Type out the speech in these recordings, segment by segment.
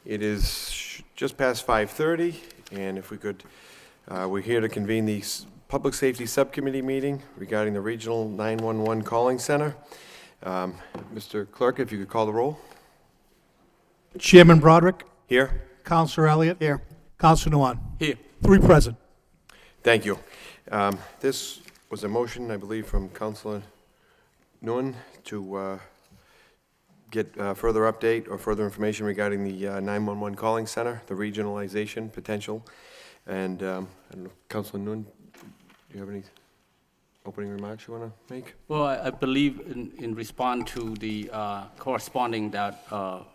It is just past 5:30, and if we could, we're here to convene the Public Safety Subcommittee meeting regarding the Regional 911 Calling Center. Mr. Clerk, if you could call the roll. Chairman Broderick. Here. Councilor Elliott. Here. Councilor Nguyen. Here. 3 present. Thank you. This was a motion, I believe, from Councilor Nguyen to get further update or further information regarding the 911 calling center, the regionalization potential. And I don't know, Councilor Nguyen, do you have any opening remarks you want to make? Well, I believe in response to the corresponding that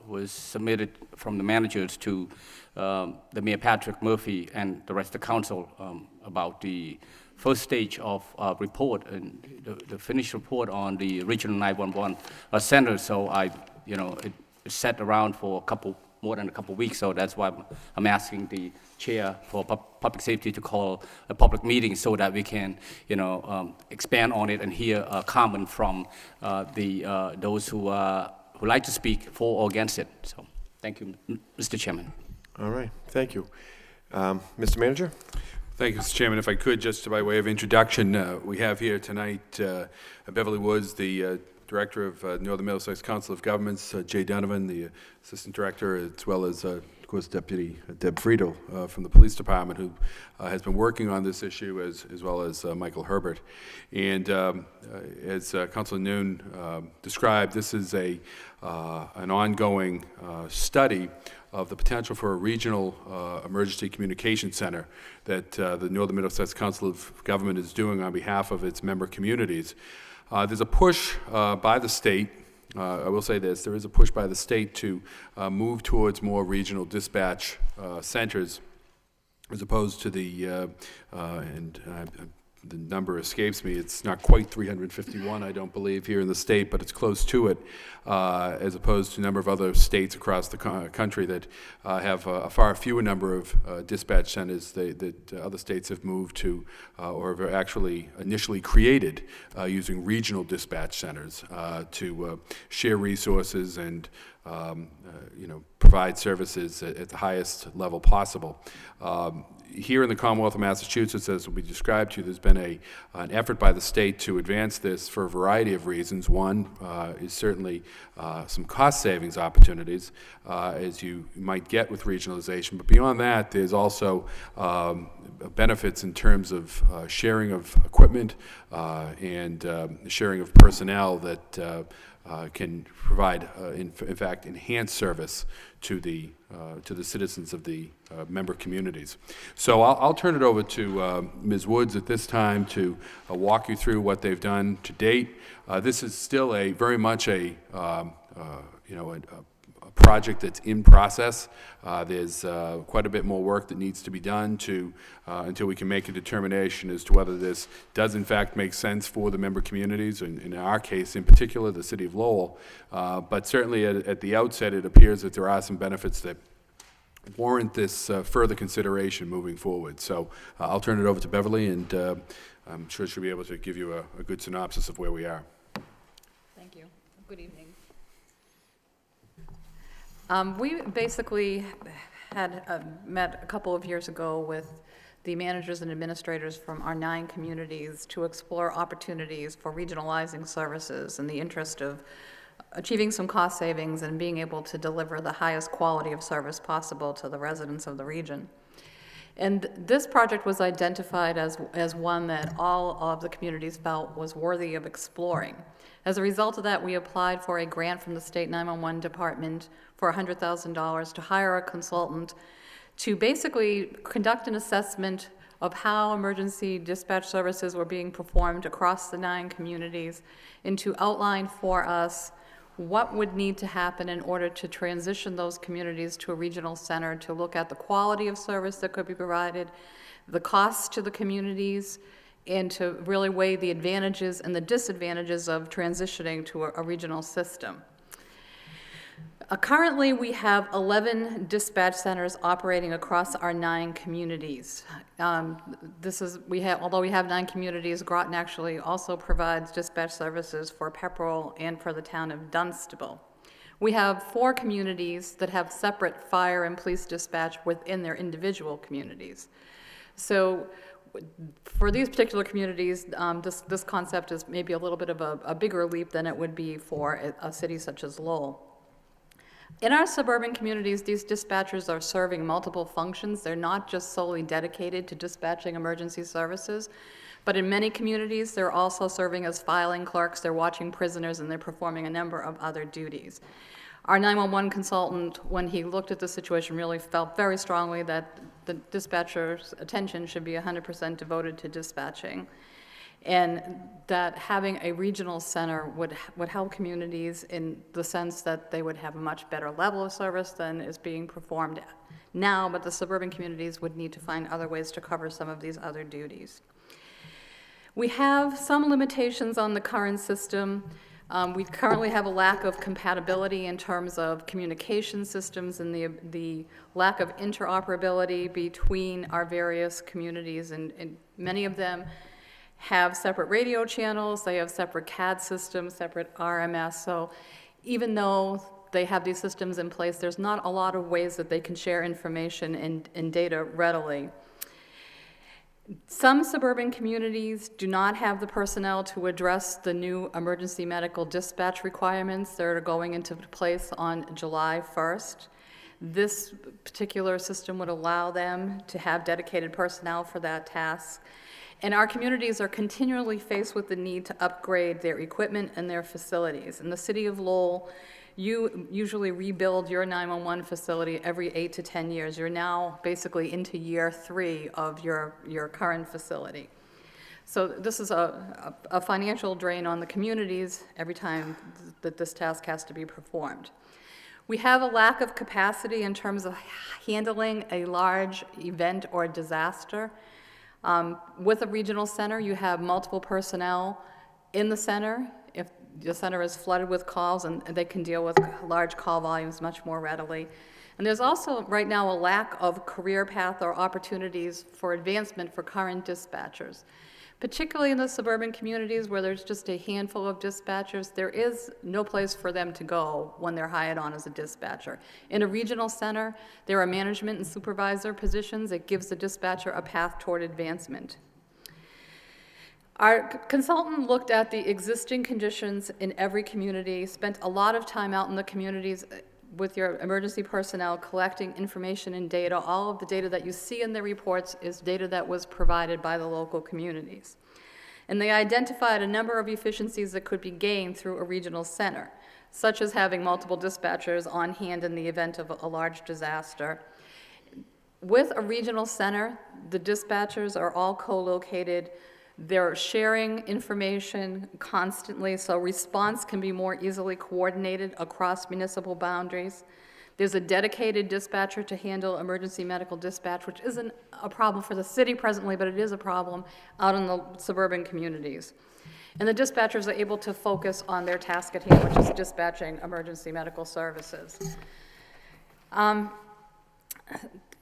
was submitted from the managers to the Mayor Patrick Murphy and the rest of the council about the first stage of report and the finished report on the regional 911 center. So it sat around for more than a couple of weeks. So that's why I'm asking the chair for public safety to call a public meeting so that we can, expand on it and hear a comment from those who like to speak for or against it. So thank you, Mr. Chairman. All right, thank you. Mr. Manager? Thank you, Mr. Chairman. If I could, just by way of introduction, we have here tonight Beverly Woods, the Director of Northern Middlesex Council of Governments, Jay Donovan, the Assistant Director, as well as, of course, Deputy Deb Friedel from the Police Department, who has been working on this issue, as well as Michael Herbert. And as Councilor Nguyen described, this is an ongoing study of the potential for a regional emergency communication center that the Northern Middlesex Council of Government is doing on behalf of its member communities. There's a push by the state, I will say this, there is a push by the state to move towards more regional dispatch centers as opposed to the number escapes me, it's not quite 351, I don't believe, here in the state, but it's close to it, as opposed to a number of other states across the country that have a far fewer number of dispatch centers that other states have moved to or have actually initially created using regional dispatch centers to share resources and provide services at the highest level possible. Here in the Commonwealth of Massachusetts, as will be described to you, there's been an effort by the state to advance this for a variety of reasons. One is certainly some cost savings opportunities, as you might get with regionalization. But beyond that, there's also benefits in terms of sharing of equipment and sharing of personnel that can provide, in fact, enhanced service to the citizens of the member communities. So I'll turn it over to Ms. Woods at this time to walk you through what they've done to date. This is still very much a project that's in process. There's quite a bit more work that needs to be done until we can make a determination as to whether this does in fact make sense for the member communities, and in our case in particular the city of Lowell. But certainly at the outset it appears that there are some benefits that warrant this further consideration moving forward. So I'll turn it over to Beverly, and I'm sure she'll be able to give you a good synopsis of where we are. Thank you. Good evening. We basically had met a couple of years ago with the managers and administrators from our 9 communities to explore opportunities for regionalizing services in the interest of achieving some cost savings and being able to deliver the highest quality of service possible to the residents of the region. And this project was identified as one that all of the communities felt was worthy of exploring. As a result of that, we applied for a grant from the state 911 department for $100,000 to hire a consultant to basically conduct an assessment of how emergency dispatch services were being performed across the 9 communities and to outline for us what would need to happen in order to transition those communities to a regional center, to look at the quality of service that could be provided, the costs to the communities, and to really weigh the advantages and the disadvantages of transitioning to a regional system. Currently, we have 11 dispatch centers operating across our 9 communities. Although we have 9 communities, Groton actually also provides dispatch services for Pepperell and for the town of Dunstable. We have 4 communities that have separate fire and police dispatch within their individual communities. So for these particular communities, this concept is maybe a little bit of a bigger leap than it would be for a city such as Lowell. In our suburban communities, these dispatchers are serving multiple functions. They're not just solely dedicated to dispatching emergency services, but in many communities, they're also serving as filing clerks, they're watching prisoners, and they're performing a number of other duties. Our 911 consultant, when he looked at the situation, really felt very strongly that the dispatcher's attention should be 100% devoted to dispatching, and that having a regional center would help communities in the sense that they would have a much better level of service than is being performed now, but the suburban communities would need to find other ways to cover some of these other duties. We have some limitations on the current system. We currently have a lack of compatibility in terms of communication systems and the lack of interoperability between our various communities, and many of them have separate radio channels, they have separate CAD systems, separate RMS, so even though they have these systems in place, there's not a lot of ways that they can share information and data readily. Some suburban communities do not have the personnel to address the new emergency medical dispatch requirements that are going into place on July 1st. This particular system would allow them to have dedicated personnel for that task. And our communities are continually faced with the need to upgrade their equipment and their facilities. In the city of Lowell, you usually rebuild your 911 facility every 8 to 10 years. You're now basically into year 3 of your current facility. So this is a financial drain on the communities every time that this task has to be performed. We have a lack of capacity in terms of handling a large event or disaster. With a regional center, you have multiple personnel in the center. If the center is flooded with calls, and they can deal with large call volumes much more readily. And there's also right now a lack of career path or opportunities for advancement for current dispatchers. Particularly in the suburban communities where there's just a handful of dispatchers, there is no place for them to go when they're hired on as a dispatcher. In a regional center, there are management and supervisor positions. It gives the dispatcher a path toward advancement. Our consultant looked at the existing conditions in every community, spent a lot of time out in the communities with your emergency personnel collecting information and data. All of the data that you see in the reports is data that was provided by the local communities. And they identified a number of efficiencies that could be gained through a regional center, such as having multiple dispatchers on hand in the event of a large disaster. With a regional center, the dispatchers are all co-located. They're sharing information constantly, so response can be more easily coordinated across municipal boundaries. There's a dedicated dispatcher to handle emergency medical dispatch, which isn't a problem for the city presently, but it is a problem out in the suburban communities. And the dispatchers are able to focus on their task at hand, which is dispatching emergency medical services.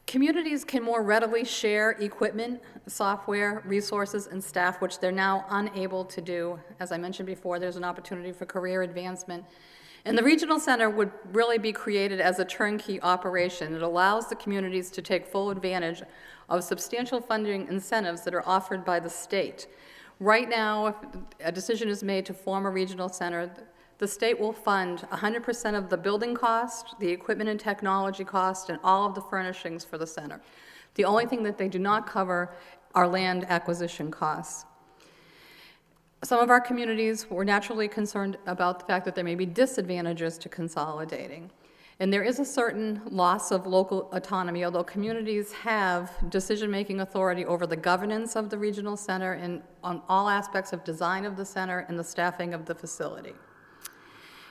Communities can more readily share equipment, software, resources, and staff, which they're now unable to do. As I mentioned before, there's an opportunity for career advancement. And the regional center would really be created as a turnkey operation. It allows the communities to take full advantage of substantial funding incentives that are offered by the state. Right now, if a decision is made to form a regional center, the state will fund 100% of the building cost, the equipment and technology cost, and all of the furnishings for the center. The only thing that they do not cover are land acquisition costs. Some of our communities were naturally concerned about the fact that there may be disadvantages to consolidating. And there is a certain loss of local autonomy, although communities have decision-making authority over the governance of the regional center and on all aspects of design of the center and the staffing of the facility.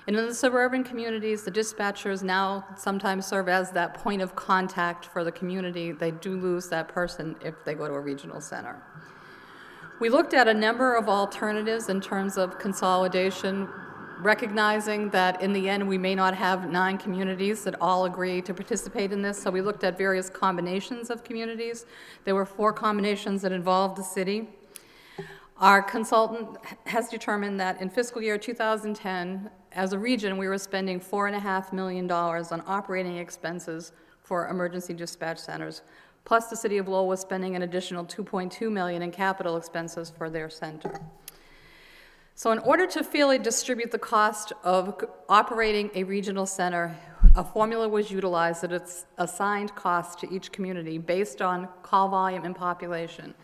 And in the suburban communities, the dispatchers now sometimes serve as that point of contact for the community. They do lose that person if they go to a regional center. We looked at a number of alternatives in terms of consolidation, recognizing that in the end we may not have 9 communities that all agree to participate in this, so we looked at various combinations of communities. There were 4 combinations that involved the city. Our consultant has determined that in fiscal year 2010, as a region, we were spending $4.5 million on operating expenses for emergency dispatch centers, plus the city of Lowell was spending an additional $2.2 million in capital expenses for their center. So in order to fairly distribute the cost of operating a regional center, a formula was utilized that it's assigned costs to each community based on call volume and population.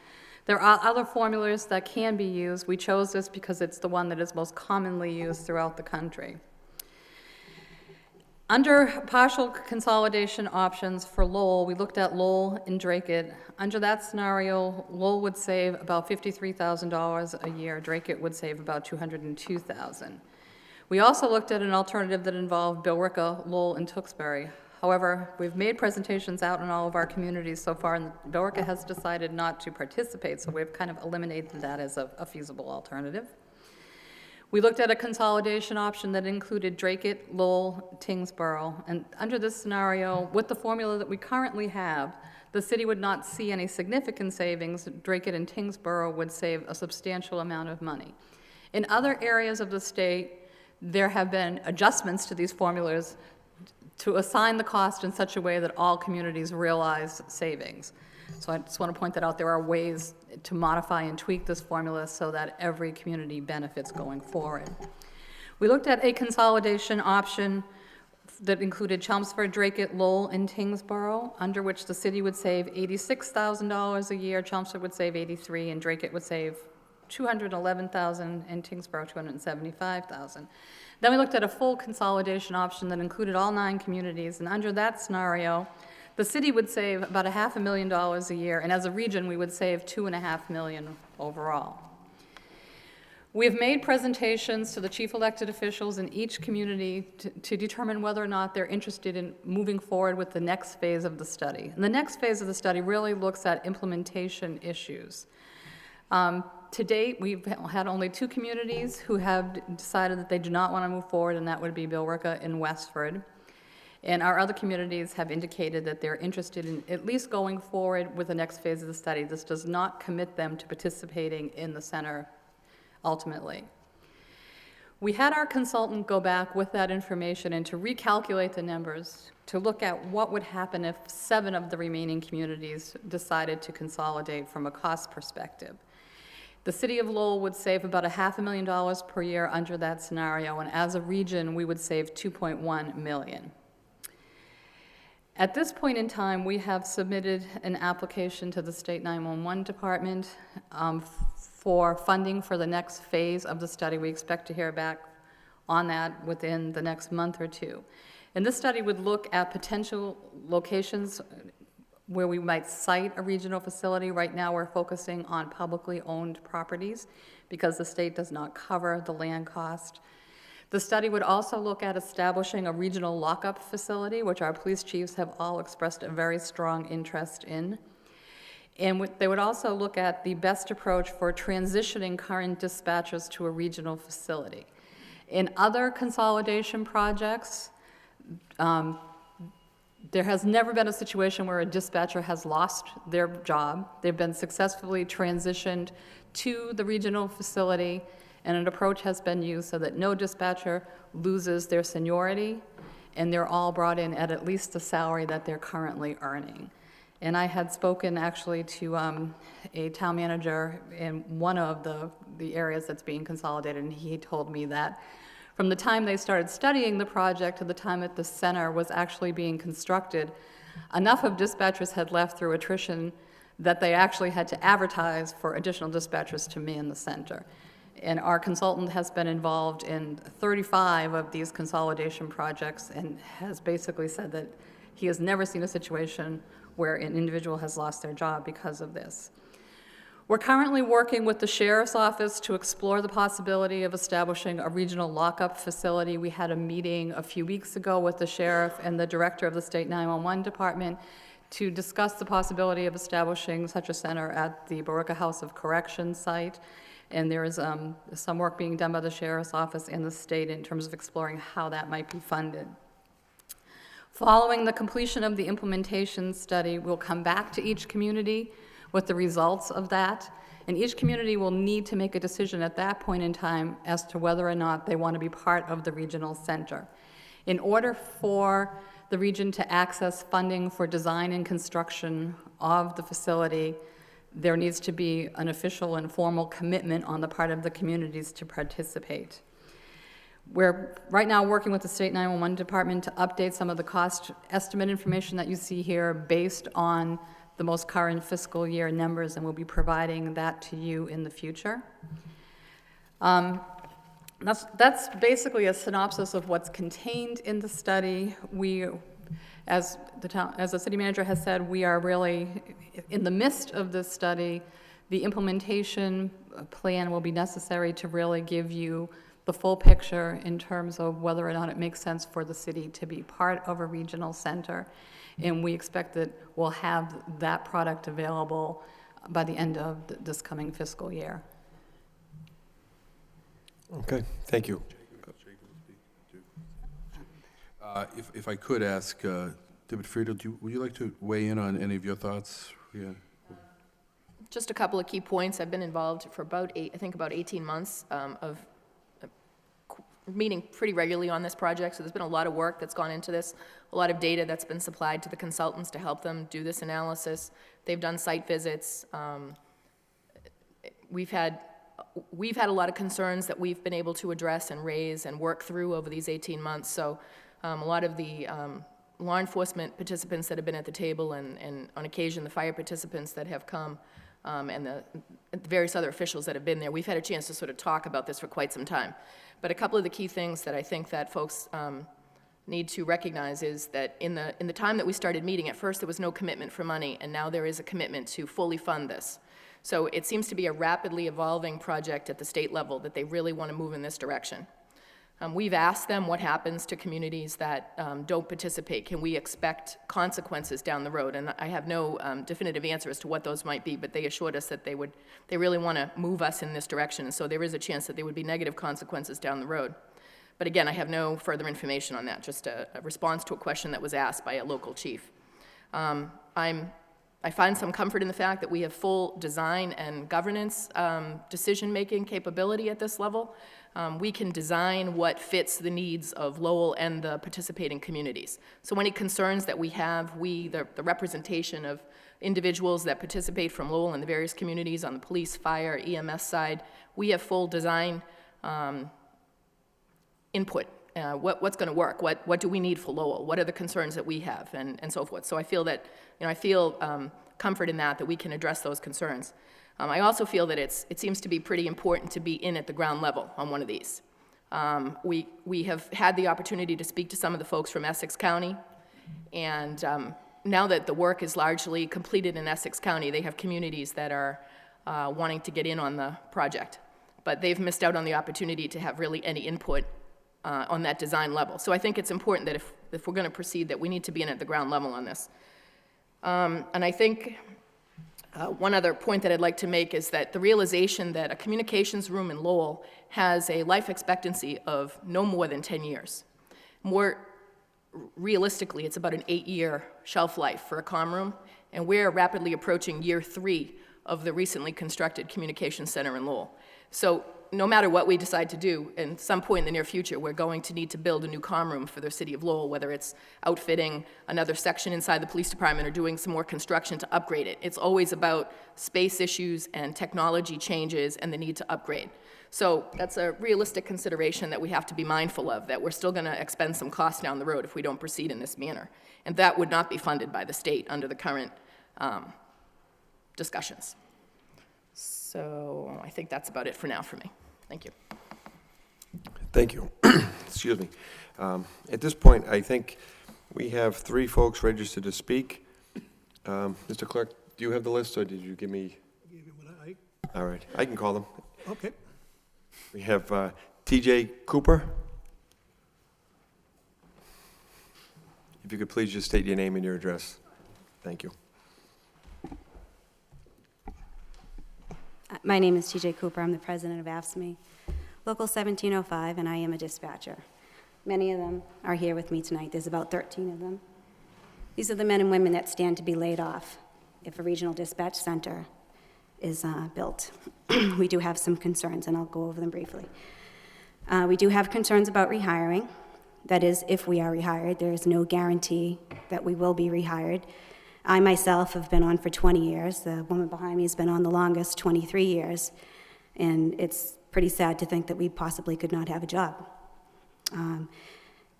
There are other formulas that can be used. We chose this because it's the one that is most commonly used throughout the country. Under partial consolidation options for Lowell, we looked at Lowell and Dracut. Under that scenario, Lowell would save about $53,000 a year. Dracut would save about $202,000. We also looked at an alternative that involved Billerica, Lowell, and Tewksbury. However, we've made presentations out in all of our communities so far, and Billerica has decided not to participate, so we've kind of eliminated that as a feasible alternative. We looked at a consolidation option that included Dracut, Lowell, Tingsboro, and under this scenario, with the formula that we currently have, the city would not see any significant savings. Dracut and Tingsboro would save a substantial amount of money. In other areas of the state, there have been adjustments to these formulas to assign the cost in such a way that all communities realize savings. So I just want to point that out. There are ways to modify and tweak this formula so that every community benefits going forward. We looked at a consolidation option that included Chelmsford, Dracut, Lowell, and Tingsboro, under which the city would save $86,000 a year, Chelmsford would save $83,000, and Dracut would save $211,000, and Tingsboro $275,000. Then we looked at a full consolidation option that included all 9 communities, and under that scenario, the city would save about $500,000 a year, and as a region, we would save $2.5 million overall. We have made presentations to the chief elected officials in each community to determine whether or not they're interested in moving forward with the next phase of the study. And the next phase of the study really looks at implementation issues. To date, we've had only 2 communities who have decided that they do not want to move forward, and that would be Billerica and Westford. And our other communities have indicated that they're interested in at least going forward with the next phase of the study. This does not commit them to participating in the center ultimately. We had our consultant go back with that information and to recalculate the numbers to look at what would happen if 7 of the remaining communities decided to consolidate from a cost perspective. The city of Lowell would save about $500,000 per year under that scenario, and as a region, we would save $2.1 million. At this point in time, we have submitted an application to the State 911 Department for funding for the next phase of the study. We expect to hear back on that within the next month or 2. And this study would look at potential locations where we might site a regional facility. Right now, we're focusing on publicly owned properties because the state does not cover the land cost. The study would also look at establishing a regional lockup facility, which our police chiefs have all expressed a very strong interest in. And they would also look at the best approach for transitioning current dispatchers to a regional facility. In other consolidation projects, there has never been a situation where a dispatcher has lost their job. They've been successfully transitioned to the regional facility, and an approach has been used so that no dispatcher loses their seniority, and they're all brought in at least the salary that they're currently earning. And I had spoken actually to a town manager in one of the areas that's being consolidated, and he told me that from the time they started studying the project to the time that the center was actually being constructed, enough of dispatchers had left through attrition that they actually had to advertise for additional dispatchers to man the center. And our consultant has been involved in 35 of these consolidation projects and has basically said that he has never seen a situation where an individual has lost their job because of this. We're currently working with the Sheriff's Office to explore the possibility of establishing a regional lockup facility. We had a meeting a few weeks ago with the Sheriff and the Director of the State 911 Department to discuss the possibility of establishing such a center at the Billerica House of Corrections site. And there is some work being done by the Sheriff's Office and the state in terms of exploring how that might be funded. Following the completion of the implementation study, we'll come back to each community with the results of that And each community will need to make a decision at that point in time as to whether or not they want to be part of the regional center. In order for the region to access funding for design and construction of the facility, there needs to be an official and formal commitment on the part of the communities to participate. We're right now working with the State 911 Department to update some of the cost estimate information that you see here based on the most current fiscal year numbers, and we'll be providing that to you in the future. That's basically a synopsis of what's contained in the study. We, as the city manager has said, we are really in the midst of this study. The implementation plan will be necessary to really give you the full picture in terms of whether or not it makes sense for the city to be part of a regional center. And we expect that we'll have that product available by the end of this coming fiscal year. Okay, thank you. If I could ask, David Friedel, would you like to weigh in on any of your thoughts? Yeah. Just a couple of key points. I've been involved for about 18 months of meeting pretty regularly on this project, so there's been a lot of work that's gone into this, a lot of data that's been supplied to the consultants to help them do this analysis. They've done site visits. We've had a lot of concerns that we've been able to address and raise and work through over these 18 months, so a lot of the law enforcement participants that have been at the table and on occasion the fire participants that have come and the various other officials that have been there, we've had a chance to sort of talk about this for quite some time. But a couple of the key things that I think that folks need to recognize is that in the time that we started meeting, at first there was no commitment for money, and now there is a commitment to fully fund this. So it seems to be a rapidly evolving project at the state level that they really want to move in this direction. We've asked them what happens to communities that don't participate. Can we expect consequences down the road? And I have no definitive answer as to what those might be, but they assured us that they really want to move us in this direction, and so there is a chance that there would be negative consequences down the road. But again, I have no further information on that, just a response to a question that was asked by a local chief. I find some comfort in the fact that we have full design and governance decision-making capability at this level. We can design what fits the needs of Lowell and the participating communities. So any concerns that we have, the representation of individuals that participate from Lowell and the various communities on the police, fire, EMS side, we have full design input. What's going to work? What do we need for Lowell? What are the concerns that we have, and so forth. So I feel that, I feel comfort in that we can address those concerns. I also feel that it seems to be pretty important to be in at the ground level on one of these. We have had the opportunity to speak to some of the folks from Essex County, and now that the work is largely completed in Essex County, they have communities that are wanting to get in on the project, but they've missed out on the opportunity to have really any input on that design level. So I think it's important that if we're going to proceed, that we need to be in at the ground level on this. And I think one other point that I'd like to make is that the realization that a communications room in Lowell has a life expectancy of no more than 10 years. More realistically, it's about an 8-year shelf life for a comm room, and we're rapidly approaching year 3 of the recently constructed communications center in Lowell. So no matter what we decide to do, at some point in the near future, we're going to need to build a new comm room for the city of Lowell, whether it's outfitting another section inside the police department or doing some more construction to upgrade it. It's always about space issues and technology changes and the need to upgrade. So that's a realistic consideration that we have to be mindful of, that we're still going to expend some costs down the road if we don't proceed in this manner. And that would not be funded by the state under the current discussions. So I think that's about it for now for me. Thank you. Thank you. Excuse me. At this point, I think we have 3 folks registered to speak. Mr. Clerk, do you have the list, or did you give me? All right, I can call them. Okay. We have T.J. Cooper. If you could please just state your name and your address. Thank you. My name is T.J. Cooper. I'm the president of AFSCME, Local 1705, and I am a dispatcher. Many of them are here with me tonight. There's about 13 of them. These are the men and women that stand to be laid off if a regional dispatch center is built. We do have some concerns, and I'll go over them briefly. We do have concerns about rehiring. That is, if we are rehired, there is no guarantee that we will be rehired. I myself have been on for 20 years. The woman behind me has been on the longest, 23 years. And it's pretty sad to think that we possibly could not have a job.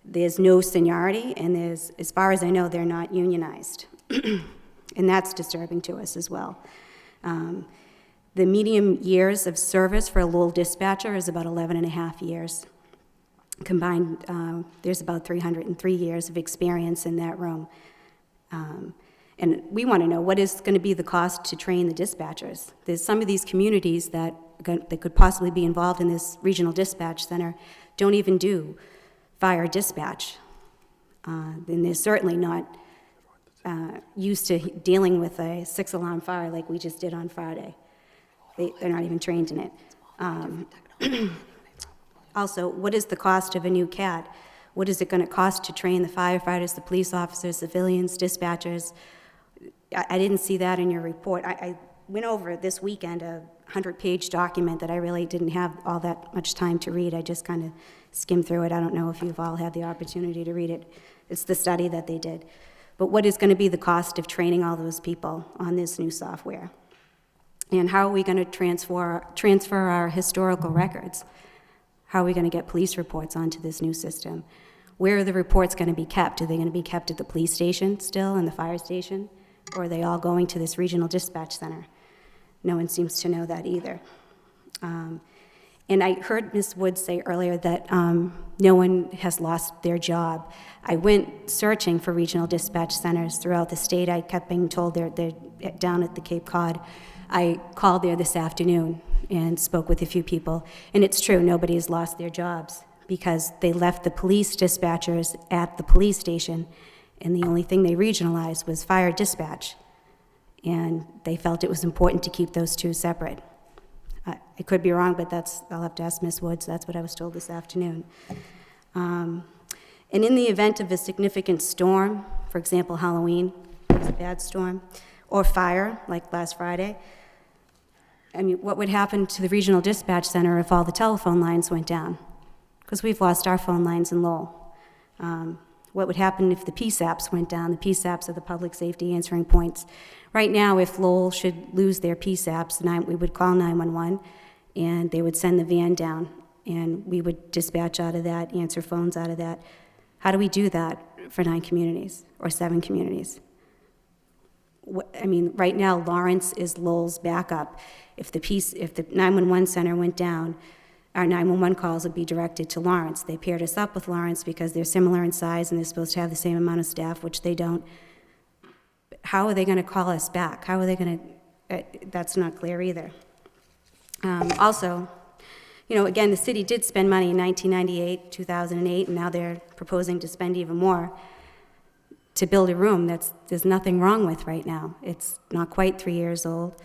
There's no seniority, and as far as I know, they're not unionized. And that's disturbing to us as well. The median years of service for a Lowell dispatcher is about 11 and a half years. Combined, there's about 303 years of experience in that room. And we want to know, what is going to be the cost to train the dispatchers? There's some of these communities that could possibly be involved in this regional dispatch center don't even do fire dispatch. And they're certainly not used to dealing with a 6-alarm fire like we just did on Friday. They're not even trained in it. Also, what is the cost of a new CAD? What is it going to cost to train the firefighters, the police officers, civilians, dispatchers? I didn't see that in your report. I went over this weekend a 100-page document that I really didn't have all that much time to read. I just kind of skimmed through it. I don't know if you've all had the opportunity to read it. It's the study that they did. But what is going to be the cost of training all those people on this new software? And how are we going to transfer our historical records? How are we going to get police reports onto this new system? Where are the reports going to be kept? Are they going to be kept at the police station still, and the fire station? Or are they all going to this regional dispatch center? No one seems to know that either. And I heard Ms. Woods say earlier that no one has lost their job. I went searching for regional dispatch centers throughout the state. I kept being told they're down at the Cape Cod. I called there this afternoon and spoke with a few people, and it's true, nobody has lost their jobs because they left the police dispatchers at the police station, and the only thing they regionalized was fire dispatch, and they felt it was important to keep those two separate. I could be wrong, but I'll have to ask Ms. Woods. That's what I was told this afternoon. And in the event of a significant storm, for example, Halloween was a bad storm, or fire, like last Friday, I mean, what would happen to the regional dispatch center if all the telephone lines went down? Because we've lost our phone lines in Lowell. What would happen if the PSAPs went down? The PSAPs are the public safety answering points. Right now, if Lowell should lose their PSAPs, we would call 911, and they would send the van down, and we would dispatch out of that, answer phones out of that. How do we do that for 9 communities or 7 communities? I mean, right now, Lawrence is Lowell's backup. If the 911 center went down, our 911 calls would be directed to Lawrence. They paired us up with Lawrence because they're similar in size and they're supposed to have the same amount of staff, which they don't. How are they going to call us back? How are they going to? That's not clear either. Also, again, the city did spend money in 1998, 2008, and now they're proposing to spend even more to build a room there's nothing wrong with right now. It's not quite 3 years old.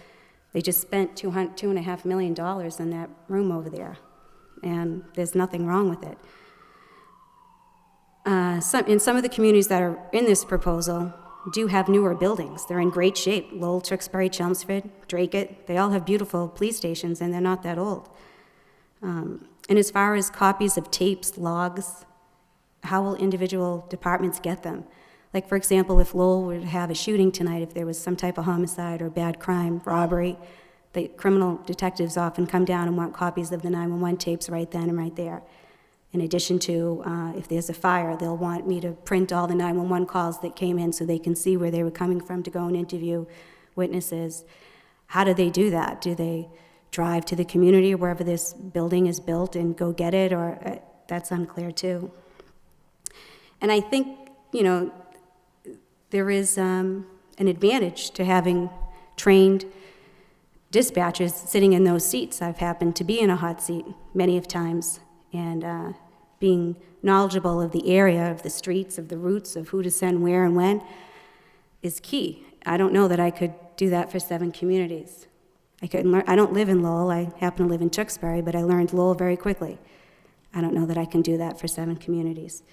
They just spent $2.5 million in that room over there, and there's nothing wrong with it. In some of the communities that are in this proposal do have newer buildings. They're in great shape. Lowell, Tewksbury, Chelmsford, Dracut, they all have beautiful police stations, and they're not that old. And as far as copies of tapes, logs, how will individual departments get them? Like, for example, if Lowell were to have a shooting tonight, if there was some type of homicide or bad crime, robbery, the criminal detectives often come down and want copies of the 911 tapes right then and right there. In addition to, if there's a fire, they'll want me to print all the 911 calls that came in so they can see where they were coming from to go and interview witnesses. How do they do that? Do they drive to the community wherever this building is built and go get it? Or that's unclear too. And I think, there is an advantage to having trained dispatchers sitting in those seats. I've happened to be in a hot seat many of times, and being knowledgeable of the area, of the streets, of the routes, of who to send where and when is key. I don't know that I could do that for 7 communities. I don't live in Lowell. I happen to live in Tewksbury, but I learned Lowell very quickly. I don't know that I can do that for 7 communities.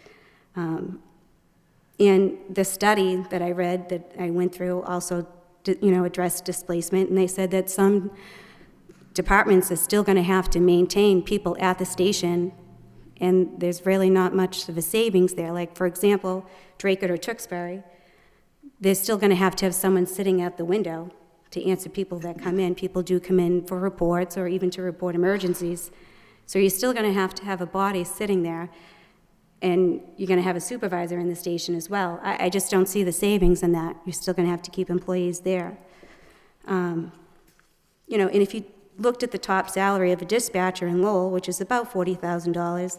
And the study that I read, that I went through, also address displacement, and they said that some departments are still going to have to maintain people at the station, and there's really not much of a savings there. Like, for example, Draycote or Tewksbury, they're still going to have someone sitting at the window to answer people that come in. People do come in for reports or even to report emergencies. So you're still going to have a body sitting there, and you're going to have a supervisor in the station as well. I just don't see the savings in that. You're still going to have to keep employees there. And if you looked at the top salary of a dispatcher in Lowell, which is about $40,000,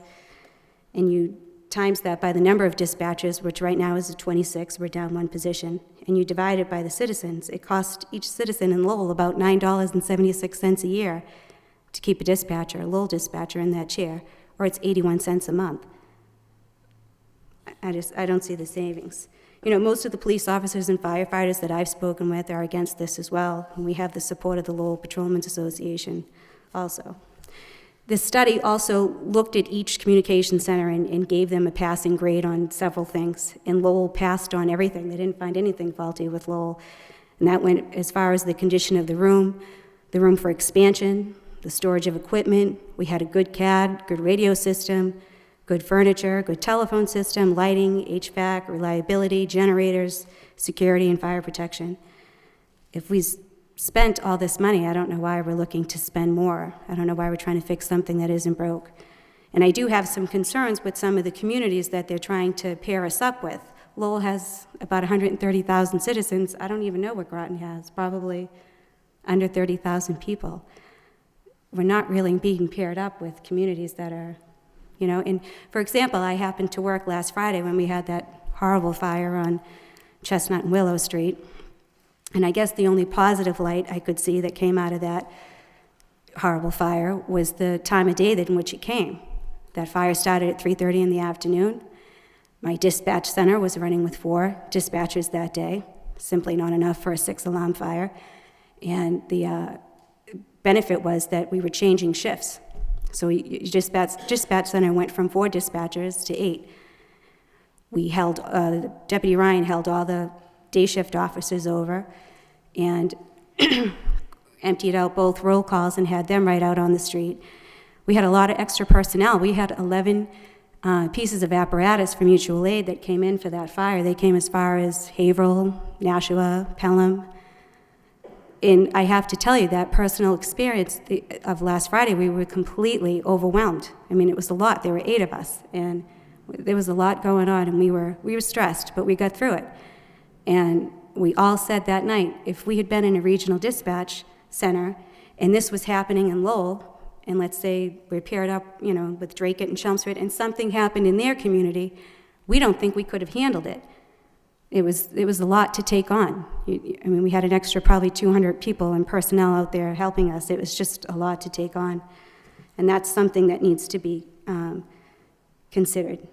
and you times that by the number of dispatchers, which right now is 26, we're down one position, and you divide it by the citizens, it costs each citizen in Lowell about $9.76 a year to keep a Lowell dispatcher in that chair, or it's 81 cents a month. I don't see the savings. Most of the police officers and firefighters that I've spoken with are against this as well, and we have the support of the Lowell Patrolmen's Association also. This study also looked at each communication center and gave them a passing grade on several things, and Lowell passed on everything. They didn't find anything faulty with Lowell, and that went as far as the condition of the room for expansion, the storage of equipment. We had a good CAD, good radio system, good furniture, good telephone system, lighting, HVAC, reliability, generators, security, and fire protection. If we spent all this money, I don't know why we're looking to spend more. I don't know why we're trying to fix something that isn't broke. And I do have some concerns with some of the communities that they're trying to pair us up with. Lowell has about 130,000 citizens. I don't even know what Groton has, probably under 30,000 people. We're not really being paired up with communities that are, and for example, I happened to work last Friday when we had that horrible fire on Chestnut and Willow Street. And I guess the only positive light I could see that came out of that horrible fire was the time of day in which it came. That fire started at 3:30 in the afternoon. My dispatch center was running with 4 dispatchers that day, simply not enough for a 6-alarm fire. And the benefit was that we were changing shifts. So dispatch center went from 4 dispatchers to 8. We held, Deputy Ryan held all the day shift officers over and emptied out both roll calls and had them right out on the street. We had a lot of extra personnel. We had 11 pieces of apparatus for mutual aid that came in for that fire. They came as far as Haverhill, Nashua, Pelham. And I have to tell you, that personal experience of last Friday, we were completely overwhelmed. I mean, it was a lot. There were 8 of us, and there was a lot going on, and we were stressed, but we got through it. And we all said that night, if we had been in a regional dispatch center, and this was happening in Lowell, and let's say we're paired up, with Draycote and Chelmsford, and something happened in their community, we don't think we could have handled it. It was a lot to take on. We had an extra probably 200 people and personnel out there helping us. It was just a lot to take on. And that's something that needs to be considered.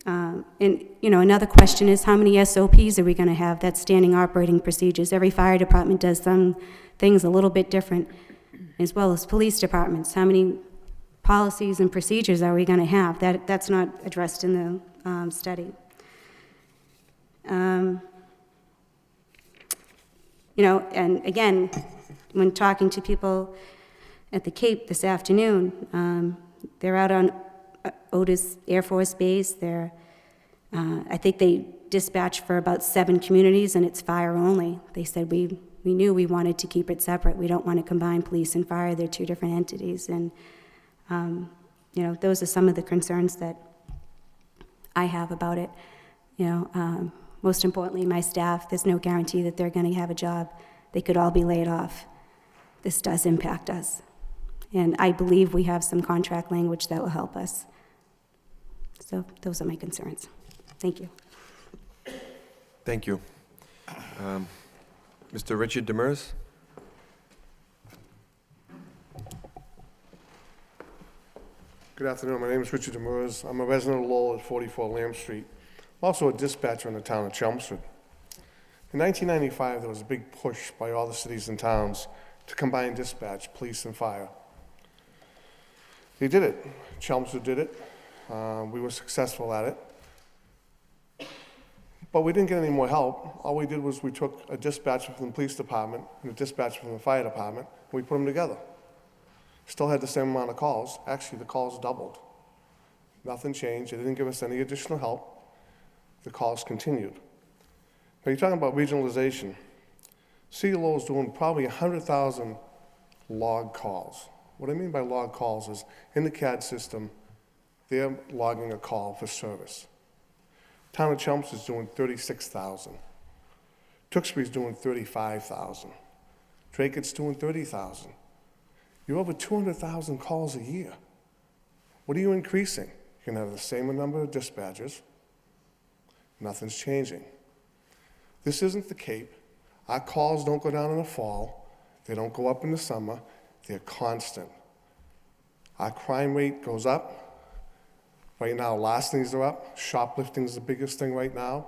Another question is, how many SOPs are we going to have? That's standing operating procedures. Every fire department does some things a little bit different, as well as police departments. How many policies and procedures are we going to have? That's not addressed in the study. And again, when talking to people at the Cape this afternoon, they're out on Otis Air Force Base. I think they dispatch for about 7 communities, and it's fire only. They said we knew we wanted to keep it separate. We don't want to combine police and fire. They're 2 different entities. And, those are some of the concerns that I have about it. Most importantly, my staff, there's no guarantee that they're going to have a job. They could all be laid off. This does impact us. And I believe we have some contract language that will help us. So those are my concerns. Thank you. Thank you. Mr. Richard Demers? Good afternoon. My name is Richard Demers. I'm a resident of Lowell at 44 Lamb Street. I'm also a dispatcher in the town of Chelmsford. In 1995, there was a big push by all the cities and towns to combine dispatch, police, and fire. They did it. Chelmsford did it. We were successful at it. But we didn't get any more help. All we did was we took a dispatcher from the police department and a dispatcher from the fire department, and we put them together. Still had the same amount of calls. Actually, the calls doubled. Nothing changed. They didn't give us any additional help. The calls continued. Now, you're talking about regionalization. City of Lowell's doing probably 100,000 log calls. What I mean by log calls is in the CAD system, they're logging a call for service. Town of Chelmsford is doing 36,000. Tewksbury's doing 35,000. Drakett's doing 30,000. You're over 200,000 calls a year. What are you increasing? You can have the same number of dispatchers. Nothing's changing. This isn't the Cape. Our calls don't go down in the fall. They don't go up in the summer. They're constant. Our crime rate goes up. Right now, larcenies are up. Shoplifting is the biggest thing right now.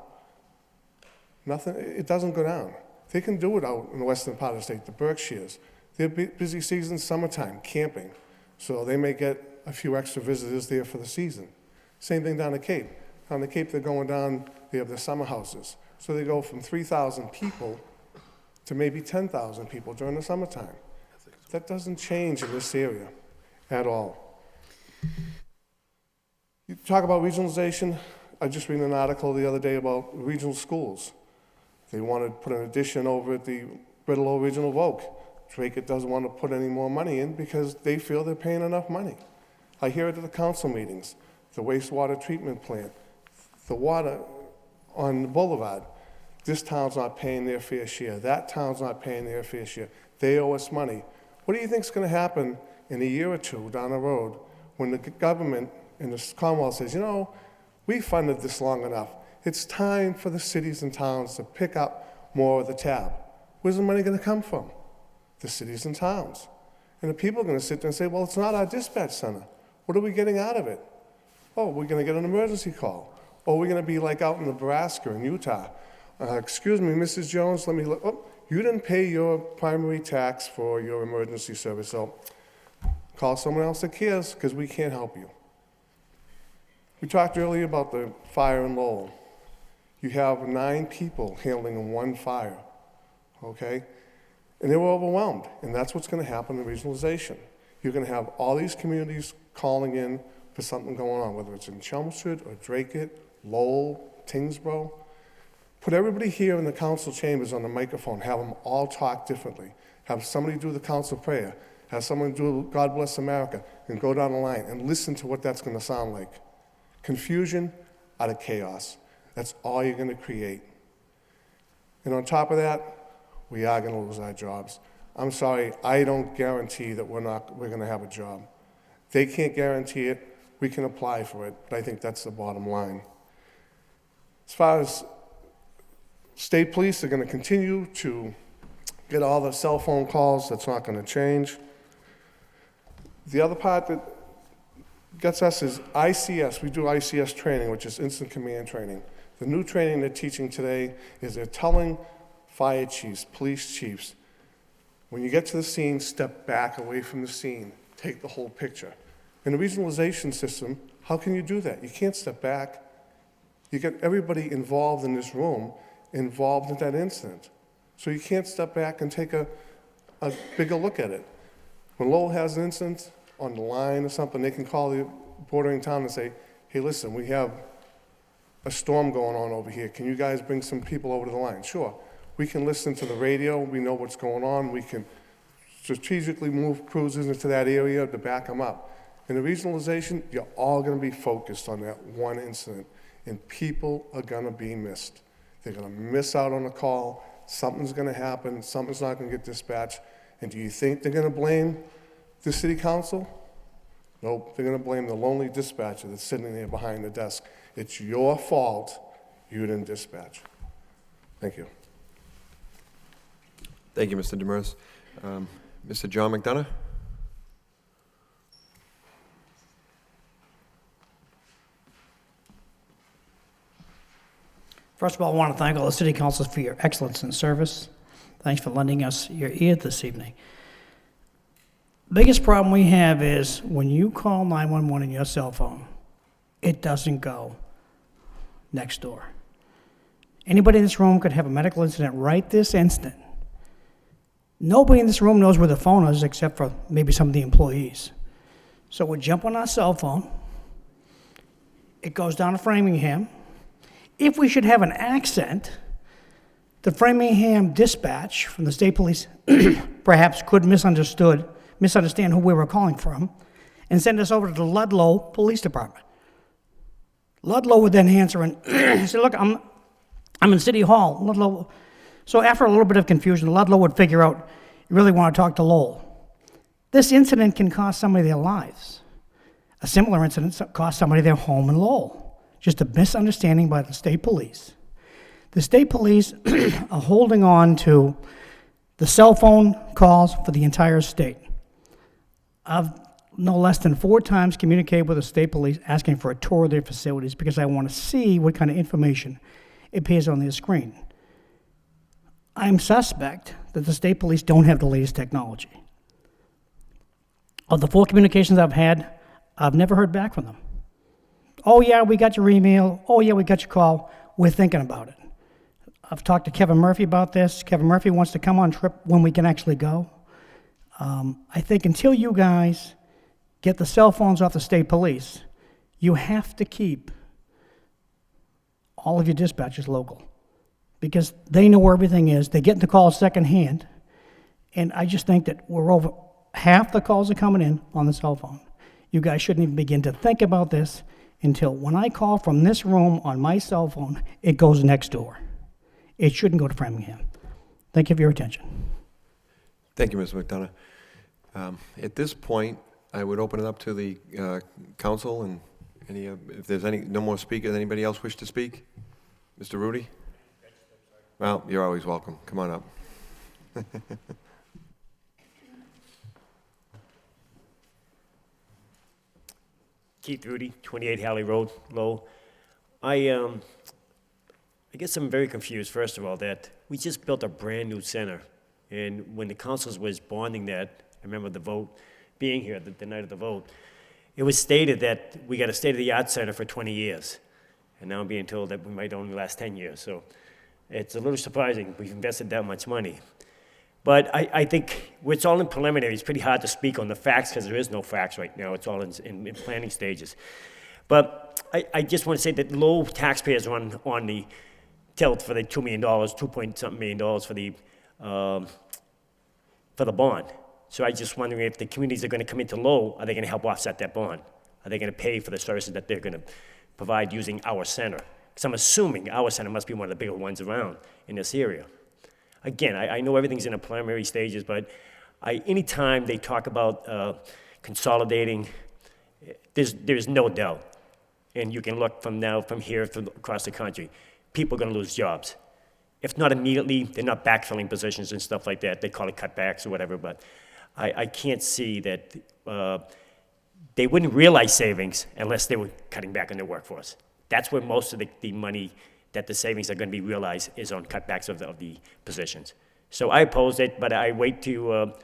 Nothing, it doesn't go down. They can do it out in the western part of the state, the Berkshires. They're busy season, summertime, camping. So they may get a few extra visitors there for the season. Same thing down the Cape. On the Cape, they're going down, they have their summer houses. So they go from 3,000 people to maybe 10,000 people during the summertime. That doesn't change in this area at all. You talk about regionalization. I just read an article the other day about regional schools. They want to put an addition over at the Brittle Regional Voc. Drake doesn't want to put any more money in because they feel they're paying enough money. I hear it at the council meetings, the wastewater treatment plant, the water on the boulevard. This town's not paying their fair share. That town's not paying their fair share. They owe us money. What do you think's going to happen in a year or two down the road when the government and the Commonwealth says, you know, we funded this long enough. It's time for the cities and towns to pick up more of the tab. Where's the money going to come from? The cities and towns. And the people are going to sit there and say, well, it's not our dispatch center. What are we getting out of it? Oh, we're going to get an emergency call. Or we're going to be like out in Nebraska and Utah. Excuse me, Mrs. Jones, let me look. Oh, you didn't pay your primary tax for your emergency service, so call someone else that cares because we can't help you. We talked earlier about the fire in Lowell. You have 9 people handling one fire, okay? And they were overwhelmed, and that's what's going to happen in regionalization. You're going to have all these communities calling in for something going on, whether it's in Chelmsford or Drakeit, Lowell, Tingsboro. Put everybody here in the council chambers on the microphone, have them all talk differently. Have somebody do the council prayer, have someone do God Bless America, and go down the line and listen to what that's going to sound like. Confusion out of chaos. That's all you're going to create. And on top of that, we are going to lose our jobs. I'm sorry, I don't guarantee that we're going to have a job. They can't guarantee it. We can apply for it, but I think that's the bottom line. As far as state police, they're going to continue to get all the cell phone calls. That's not going to change. The other part that gets us is ICS. We do ICS training, which is instant command training. The new training they're teaching today is they're telling fire chiefs, police chiefs, when you get to the scene, step back away from the scene. Take the whole picture. In a regionalization system, how can you do that? You can't step back. You get everybody involved in this room, involved in that incident. So you can't step back and take a bigger look at it. When Lowell has an incident on the line or something, they can call the bordering town and say, hey, listen, we have a storm going on over here. Can you guys bring some people over to the line? Sure. We can listen to the radio. We know what's going on. We can strategically move cruisers into that area to back them up. In the regionalization, you're all going to be focused on that one incident, and people are going to be missed. They're going to miss out on a call. Something's going to happen. Something's not going to get dispatched. And do you think they're going to blame the city council? Nope, they're going to blame the lonely dispatcher that's sitting there behind the desk. It's your fault you didn't dispatch. Thank you. Thank you, Mr. Demers. Mr. John McDonough? First of all, I want to thank all the city councils for your excellence in service. Thanks for lending us your ear this evening. Biggest problem we have is when you call 911 on your cell phone, it doesn't go next door. Anybody in this room could have a medical incident right this instant. Nobody in this room knows where the phone is except for maybe some of the employees. So we jump on our cell phone. It goes down to Framingham. If we should have an accident, the Framingham dispatch from the state police perhaps could misunderstand who we were calling from and send us over to the Ludlow Police Department. Ludlow would then answer and say, look, I'm in City Hall, Ludlow. So after a little bit of confusion, Ludlow would figure out, you really want to talk to Lowell. This incident can cost somebody their lives. A similar incident cost somebody their home in Lowell. Just a misunderstanding by the state police. The state police are holding on to the cell phone calls for the entire state. I've no less than 4 times communicated with the state police asking for a tour of their facilities because I want to see what kind of information appears on their screen. I'm suspect that the state police don't have the latest technology. Of the 4 communications I've had, I've never heard back from them. Oh yeah, we got your email. Oh yeah, we got your call. We're thinking about it. I've talked to Kevin Murphy about this. Kevin Murphy wants to come on trip when we can actually go. I think until you guys get the cell phones off the state police, you have to keep all of your dispatchers local because they know where everything is. They get the calls secondhand, and I just think that we're over half the calls are coming in on the cell phone. You guys shouldn't even begin to think about this until when I call from this room on my cell phone, it goes next door. It shouldn't go to Framingham. Thank you for your attention. Thank you, Mr. McDonough. At this point, I would open it up to the council and any, if there's no more speakers, anybody else wish to speak? Mr. Rudy? Well, you're always welcome. Come on up. Keith Rudy, 28 Halley Road, Lowell. I guess I'm very confused, first of all, that we just built a brand-new center. And when the council was bonding that, I remember the vote, being here the night of the vote, it was stated that we got a state-of-the-art center for 20 years. And now I'm being told that we might only last 10 years. So it's a little surprising we've invested that much money. But I think it's all in preliminary. It's pretty hard to speak on the facts because there is no facts right now. It's all in planning stages. But I just want to say that low taxpayers are on the tilt for the $2 million, 2-point-something million dollars for the bond. So I just wondering if the communities are going to come into Lowell, are they going to help offset that bond? Are they going to pay for the services that they're going to provide using our center? Because I'm assuming our center must be one of the bigger ones around in this area. Again, I know everything's in the preliminary stages, but anytime they talk about consolidating, there's no doubt. And you can look from here across the country. People are going to lose jobs. If not immediately, they're not backfilling positions and stuff like that. They call it cutbacks or whatever, but I can't see that they wouldn't realize savings unless they were cutting back on their workforce. That's where most of the money that the savings are going to be realized is on cutbacks of the positions. So I oppose it, but I wait to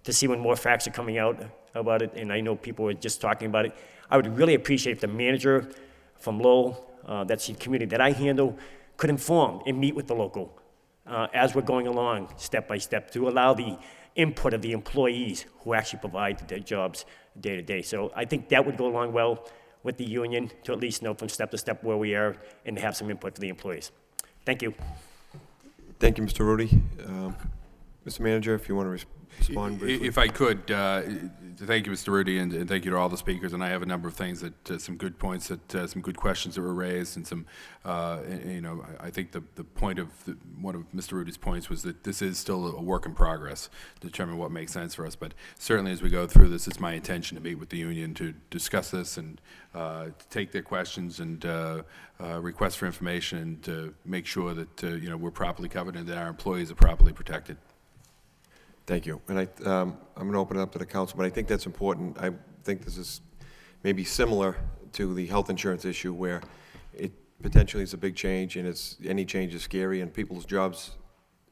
see when more facts are coming out about it, and I know people are just talking about it. I would really appreciate if the manager from Lowell, that's the community that I handle, could inform and meet with the local as we're going along step by step to allow the input of the employees who actually provide their jobs day to day. So I think that would go along well with the union to at least know from step to step where we are and to have some input for the employees. Thank you. Thank you, Mr. Rudy. Mr. Manager, if you want to respond briefly. If I could, thank you, Mr. Rudy, and thank you to all the speakers. And I have a number of things that, some good points, that some good questions that were raised, and some, I think the point of one of Mr. Rudy's points was that this is still a work in progress to determine what makes sense for us. But certainly as we go through this, it's my intention to meet with the union to discuss this and to take their questions and requests for information and to make sure that we're properly covered and that our employees are properly protected. Thank you. And I'm going to open it up to the council, but I think that's important. I think this is maybe similar to the health insurance issue where it potentially is a big change, and any change is scary, and people's jobs,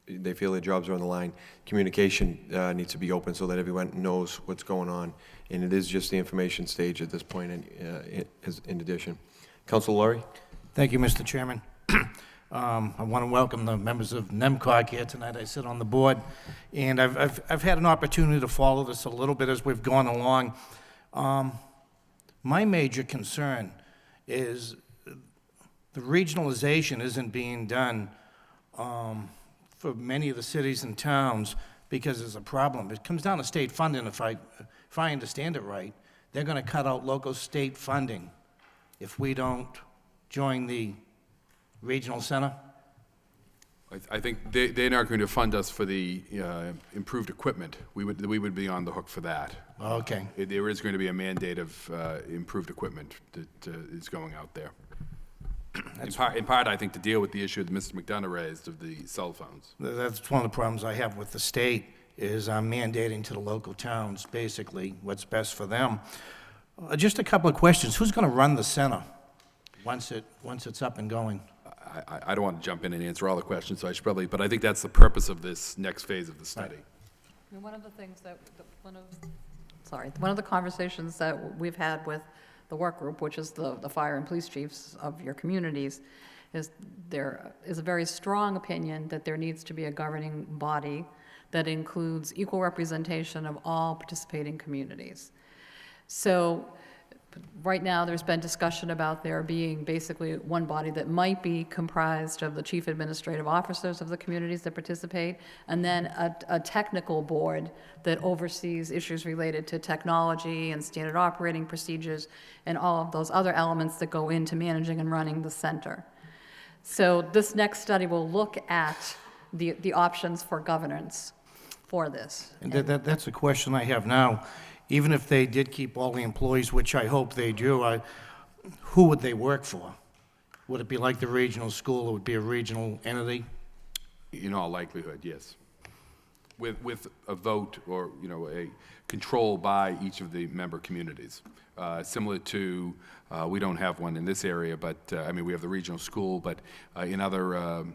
they feel their jobs are on the line. Communication needs to be open so that everyone knows what's going on, and it is just the information stage at this point in addition. Councilor Laurie? Thank you, Mr. Chairman. I want to welcome the members of NEMCOG here tonight. I sit on the board, and I've had an opportunity to follow this a little bit as we've gone along. My major concern is the regionalization isn't being done for many of the cities and towns because there's a problem. It comes down to state funding, if I understand it right. They're going to cut out local state funding if we don't join the regional center? I think they're not going to fund us for the improved equipment. We would be on the hook for that. Okay. There is going to be a mandate of improved equipment that is going out there. In part, I think, to deal with the issue that Mr. McDonough raised of the cell phones. That's one of the problems I have with the state, is I'm mandating to the local towns, basically, what's best for them. Just a couple of questions. Who's going to run the center once it's up and going? I don't want to jump in and answer all the questions, so I should probably, but I think that's the purpose of this next phase of the study. I mean, one of the things that, one of the conversations that we've had with the work group, which is the fire and police chiefs of your communities, is there is a very strong opinion that there needs to be a governing body that includes equal representation of all participating communities. So right now, there's been discussion about there being basically one body that might be comprised of the chief administrative officers of the communities that participate, and then a technical board that oversees issues related to technology and standard operating procedures and all of those other elements that go into managing and running the center. So this next study will look at the options for governance for this. And that's a question I have now. Even if they did keep all the employees, which I hope they do, who would they work for? Would it be like the regional school? It would be a regional entity? In all likelihood, yes. With a vote or, a control by each of the member communities. Similar to, we don't have one in this area, but, we have the regional school, but in other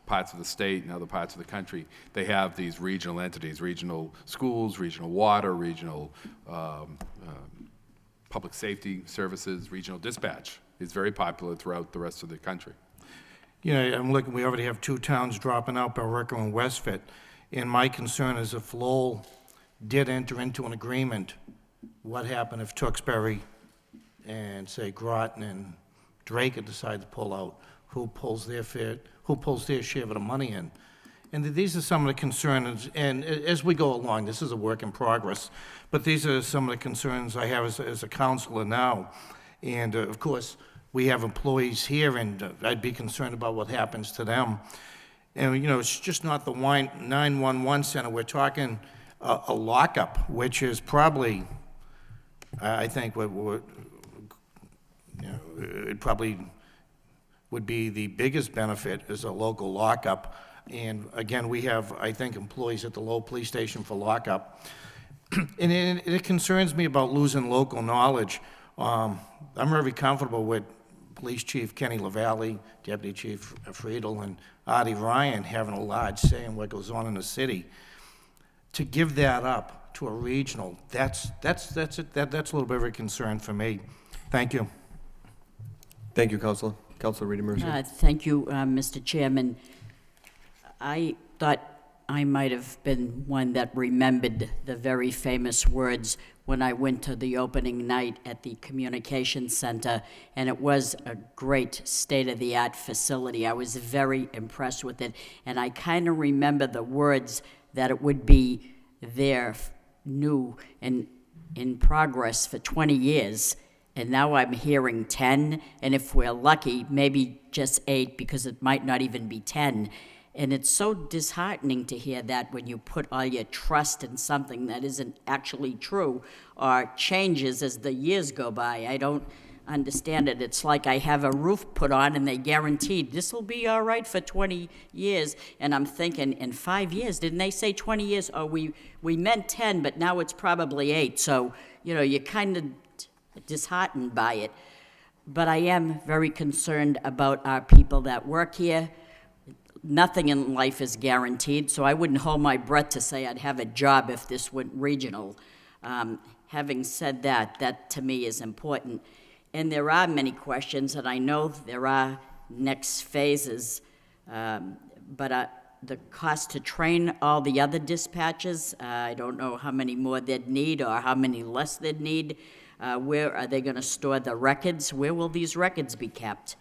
parts of the state and other parts of the country, they have these regional entities, regional schools, regional water, regional public safety services, regional dispatch. It's very popular throughout the rest of the country. I'm looking, we already have 2 towns dropping out, Billerica and Westfit, and my concern is if Lowell did enter into an agreement, what happened if Tewksbury and, say, Groton and Drake decide to pull out? Who pulls their share of the money in? And these are some of the concerns, and as we go along, this is a work in progress, but these are some of the concerns I have as a counselor now. And of course, we have employees here, and I'd be concerned about what happens to them. And it's just not the 911 center. We're talking a lockup, which is probably, I think, it probably would be the biggest benefit is a local lockup. And again, we have, I think, employees at the Lowell Police Station for lockup. And it concerns me about losing local knowledge. I'm very comfortable with Police Chief Kenny LaValle, Deputy Chief Friedel, and Artie Ryan having a large say in what goes on in the city. To give that up to a regional, that's a little bit of a concern for me. Thank you. Thank you, Councilor. Councilor Rita Mercer. Thank you, Mr. Chairman. I thought I might have been one that remembered the very famous words when I went to the opening night at the Communications Center, and it was a great state-of-the-art facility. I was very impressed with it, and I kind of remember the words that it would be there, new and in progress for 20 years. And now I'm hearing 10, and if we're lucky, maybe just 8, because it might not even be 10. And it's so disheartening to hear that when you put all your trust in something that isn't actually true or changes as the years go by. I don't understand it. It's like I have a roof put on and they guaranteed this will be all right for 20 years. And I'm thinking, in 5 years, didn't they say 20 years? Oh, we meant 10, but now it's probably 8. So, you're kind of disheartened by it. But I am very concerned about our people that work here. Nothing in life is guaranteed, so I wouldn't hold my breath to say I'd have a job if this went regional. Having said that, that to me is important. And there are many questions, and I know there are next phases. But the cost to train all the other dispatchers, I don't know how many more they'd need or how many less they'd need. Where are they going to store the records? Where will these records be kept?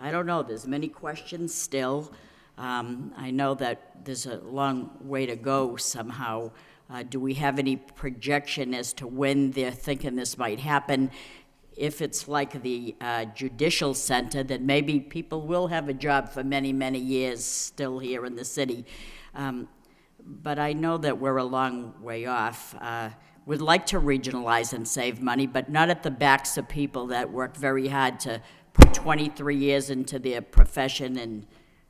I don't know. There's many questions still. I know that there's a long way to go somehow. Do we have any projection as to when they're thinking this might happen? If it's like the judicial center, then maybe people will have a job for many, many years still here in the city. But I know that we're a long way off. We'd like to regionalize and save money, but not at the backs of people that work very hard to put 23 years into their profession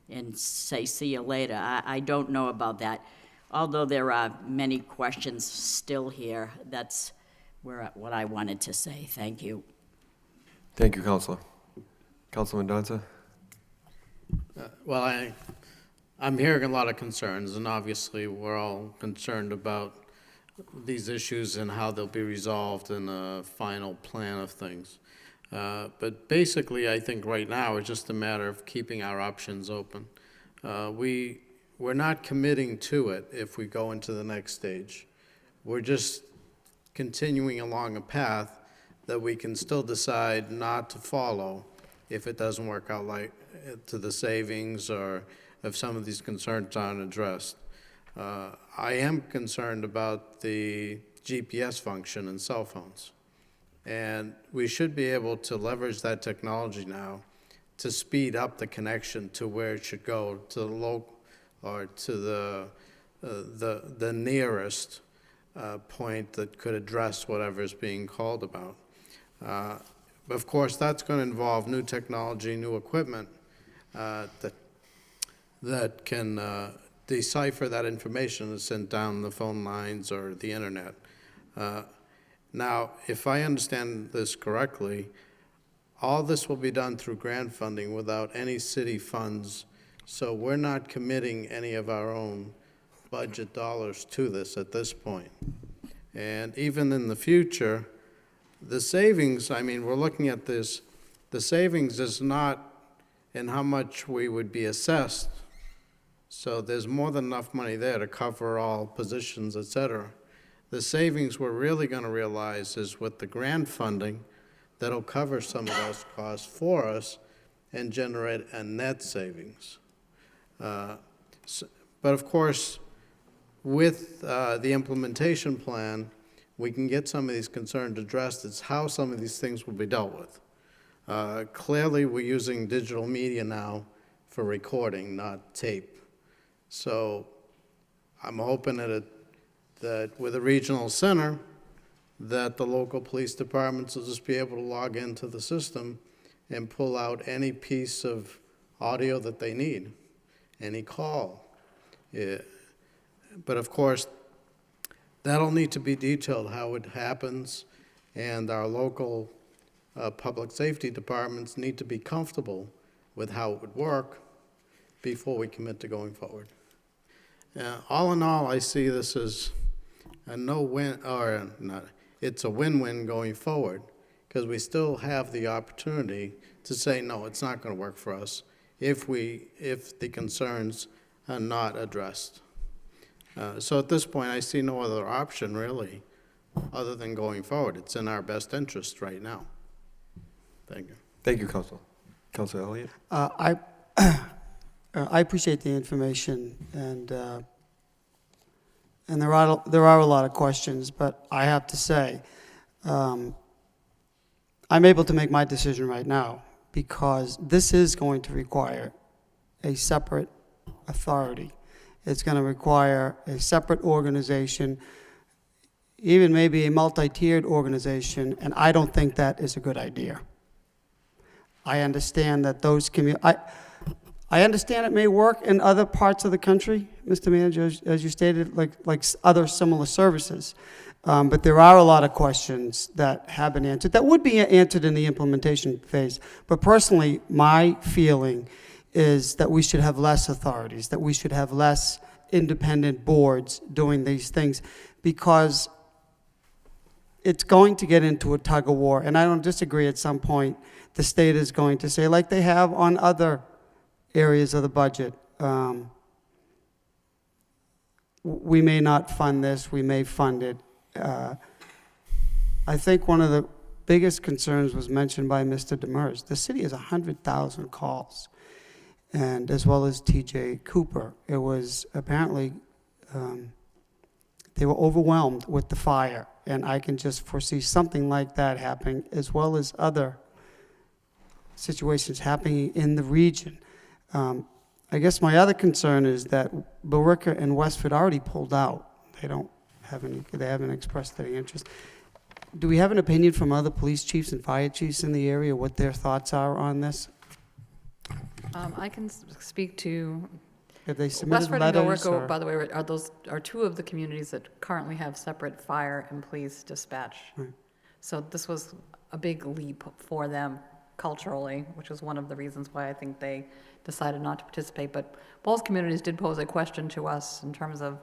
and say, see you later. I don't know about that. Although there are many questions still here, that's what I wanted to say. Thank you. Thank you, Counselor. Councilman Donza? Well, I'm hearing a lot of concerns, and obviously we're all concerned about these issues and how they'll be resolved in a final plan of things. But basically, I think right now it's just a matter of keeping our options open. We're not committing to it if we go into the next stage. We're just continuing along a path that we can still decide not to follow if it doesn't work out like to the savings or if some of these concerns aren't addressed. I am concerned about the GPS function in cell phones. And we should be able to leverage that technology now to speed up the connection to where it should go, to the local or to the nearest point that could address whatever is being called about. Of course, that's going to involve new technology, new equipment that can decipher that information that's sent down the phone lines or the internet. Now, if I understand this correctly, all this will be done through grant funding without any city funds, so we're not committing any of our own budget dollars to this at this point. And even in the future, the savings, I mean, we're looking at this, the savings is not in how much we would be assessed, so there's more than enough money there to cover all positions, et cetera. The savings we're really going to realize is with the grant funding that'll cover some of those costs for us and generate a net savings. But of course, with the implementation plan, we can get some of these concerns addressed. It's how some of these things will be dealt with. Clearly, we're using digital media now for recording, not tape. So I'm hoping that with a regional center, that the local police departments will just be able to log into the system and pull out any piece of audio that they need, any call. Yeah. But of course, that'll need to be detailed how it happens, and our local public safety departments need to be comfortable with how it would work before we commit to going forward. All in all, I see this as a no-win, or not, it's a win-win going forward, because we still have the opportunity to say, no, it's not going to work for us if the concerns are not addressed. So at this point, I see no other option, really, other than going forward. It's in our best interest right now. Thank you. Thank you, Councilor. Councilor Elliott? I appreciate the information, and there are a lot of questions, but I have to say, I'm able to make my decision right now because this is going to require a separate authority. It's going to require a separate organization, even maybe a multi-tiered organization, and I don't think that is a good idea. I understand that those I understand it may work in other parts of the country, Mr. Manager, as you stated, like other similar services. But there are a lot of questions that have been answered, that would be answered in the implementation phase. But personally, my feeling is that we should have less authorities, that we should have less independent boards doing these things, because it's going to get into a tug of war, and I don't disagree. At some point, the state is going to say, like they have on other areas of the budget, we may not fund this, we may fund it. I think one of the biggest concerns was mentioned by Mr. Demers. The city has 100,000 calls, and as well as TJ Cooper. It was apparently, they were overwhelmed with the fire, and I can just foresee something like that happening, as well as other situations happening in the region. I guess my other concern is that Billerica and Westford already pulled out. They haven't expressed any interest. Do we have an opinion from other police chiefs and fire chiefs in the area, what their thoughts are on this? I can speak to, Have they submitted Westford and letters? Billerica, by the way, are two of the communities that currently have separate fire and police dispatch. Right. So this was a big leap for them culturally, which was one of the reasons why I think they decided not to participate. But both communities did pose a question to us in terms of